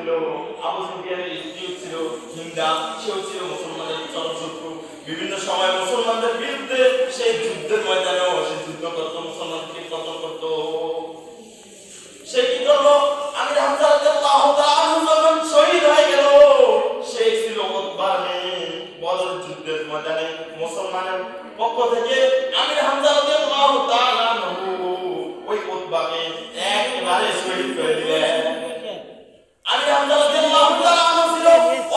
ছিল, আবু সুফিয়ানের স্ত্রী ছিল হিন্দা, সেও ছিল মুসলমানের চরমশত্রু। বিভিন্ন সময় মুসলমানদের বিরুদ্ধে সেই যুদ্ধের ময়দানেও সে যুদ্ধ করত, মুসলমানকে কতল করত। সে কি করলো? আমির হামজা রাদিয়াল্লাহু তাআলা আনহু যখন শহীদ হয়ে গেল, সে ছিল উতবার মেয়ে। বদর যুদ্ধের ময়দানে মুসলমানের পক্ষ থেকে আমির হামজা রাদিয়াল্লাহু তাআলা আনহু ওই উতবাকে একেবারে শহীদ করে দিলেন। আমির হামজা রাদিয়াল্লাহু তাআলা আনহু ছিল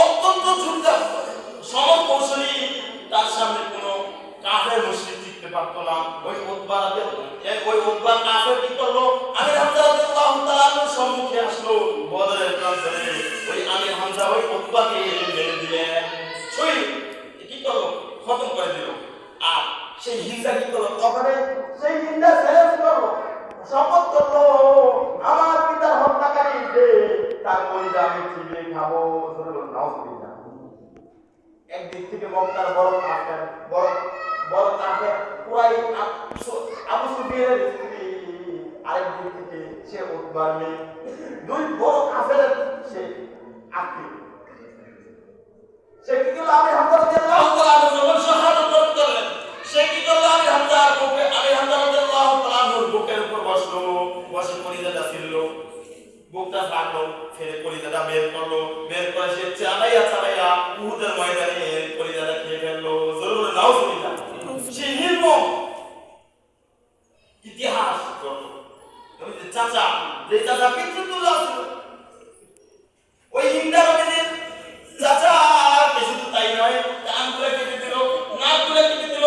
অত্যন্ত যোদ্ধা, সমকৌশলী। তার সামনে কোনো কাফের মুশরিক টিকতে পারত না। ওই উতবা কাফের কি করলো? আমির হামজা রাদিয়াল্লাহু তাআলা আনহুর সম্মুখে আসলো বদরের প্রান্তরে। ওই আমির হামজা ওই উতবাকে মেরে দিলেন, শহীদ কি করলো? খতম করে দিল। আর সেই হিন্দা কি করলো? তখন সেই হিন্দা চ্যালেঞ্জ করলো, শপথ করলো, আমার পিতার হত্যাকারী যে তার কলিজা আমি চিবিয়ে খাবো। নাউজুবিল্লাহ। একদিক থেকে মক্কার বড় কাফের পুরাই আবু সুফিয়ানের স্ত্রী, আরেক দিক থেকে সে উতবার মেয়ে, দুই বড় কাফের সে আত্মীয়। সে কি করলো? আমির হামজা রাদিয়াল্লাহু তাআলা যখন শাহাদাত বরণ করলেন, সে কি করলো? আমির হামজা রাদিয়াল্লাহু তাআলা বুকের উপর বসলো, বসে কলিজাটা ছিললো, বুকটা ফাটলো, ফেলে কলিজাটা বের করলো, বের করে সে চালাইয়া উহুদের ময়দানে কলিজাটা খেয়ে ফেললো। জরুর নাউজুবিল্লাহ। সে নির্মম ইতিহাস করলো। যে চাচা পিতৃতুল্য ছিল, ওই হিন্দা নবীর চাচা কে শুধু তাই নয়, কানগুলো কেটে দিল, নাকগুলো কেটে দিল,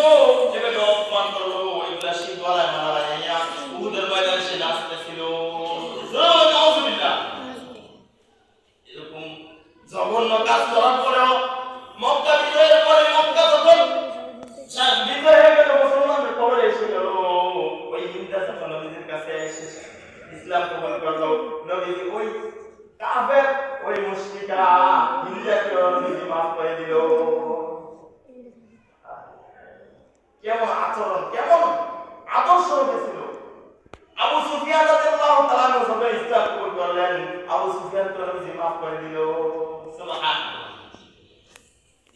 এভাবে অপমান করলো। এগুলা সে গলায় মালা লাগাইয়া উহুদের ময়দানে সে নাচতেছিল। এরকম জঘন্য কাজ করার পরেও মক্কা বিজয়ের পরে, মক্কা যখন বিজয় হয়ে গেল, মুসলমানদের খবর এসে গেল, ওই হিন্দা যখন নবীজির কাছে এসে ইসলাম কবুল করলো, নবীজি ওই কাফের ওই মুশরিকা হিন্দাকে নবীজি মাফ করে দিল। কেমন আচরণ, কেমন আদর্শ হয়েছিল! আবু সুফিয়ান রাদিয়াল্লাহু তাআলা যখন ইসলাম কবুল করলেন, আবু সুফিয়ান তো নবীজি মাফ করে দিল। সুবহানাল্লাহ।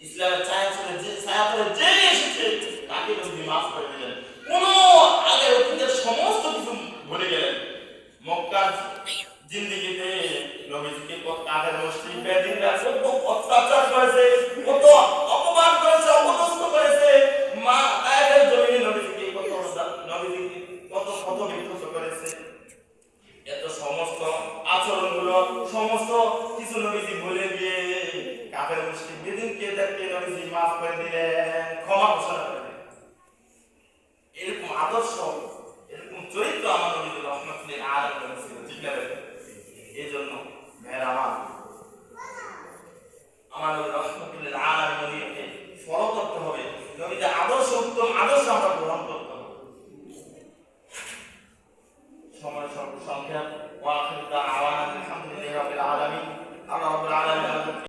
ইসলামের ছায়াতলে যে এসেছে তাকে নবীজি মাফ করে দিলেন। কোন আগের অতীতের সমস্ত কিছু ভুলে গেলেন। মক্কার জিন্দেগিতে নবীজিকে কত কাফের মুশরিক বেদিনরা কত অত্যাচার করেছে, কত অপমান করেছে, অপদস্থ করেছে। মা তায়েফের জমিনে নবীজিকে কত ক্ষত করেছে। এত সমস্ত আচরণগুলো, সমস্ত কিছু নবীজি ভুলে গিয়ে কাফের মুশরিক বেদিনকে দেখে নবীজি মাফ করে দিলেন, ক্ষমা ঘোষণা করে দিলেন। এরকম আদর্শ, এরকম চরিত্র